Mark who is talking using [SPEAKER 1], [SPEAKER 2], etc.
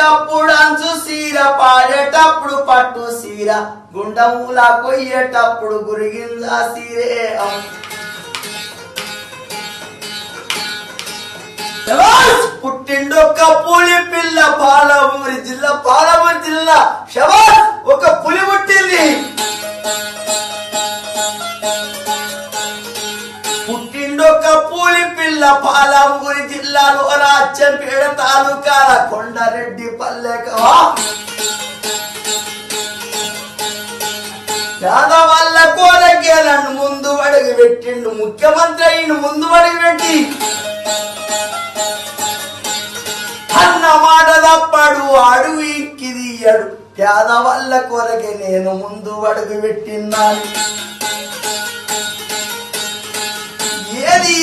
[SPEAKER 1] ఆడేటప్పుడు అంచు సీర పాడేటప్పుడు పట్టు సీర గుండములా కొయ్యేటప్పుడు గురిగింజ సీరే పుట్టిండొక్క పులి పిల్ల పాలమూరి జిల్లా శబాష్ ఒక పులి పుట్టింది పుట్టిండొక్క పులి పిల్ల పాలమూరి జిల్లాలో రాజ్యంపేట తాలూకాల కొండారెడ్డి పల్లెక యాదవల్ల కోరగేలను ముందు అడుగు పెట్టిండు ముఖ్యమంత్రి అయిన ముందు అడుగు పెట్టి అన్న మాట తప్పడు అడుగు ఇంకిదియ్యడు పేదవల్ల కొరగే నేను ముందు అడుగు పెట్టిన్నాను ఏది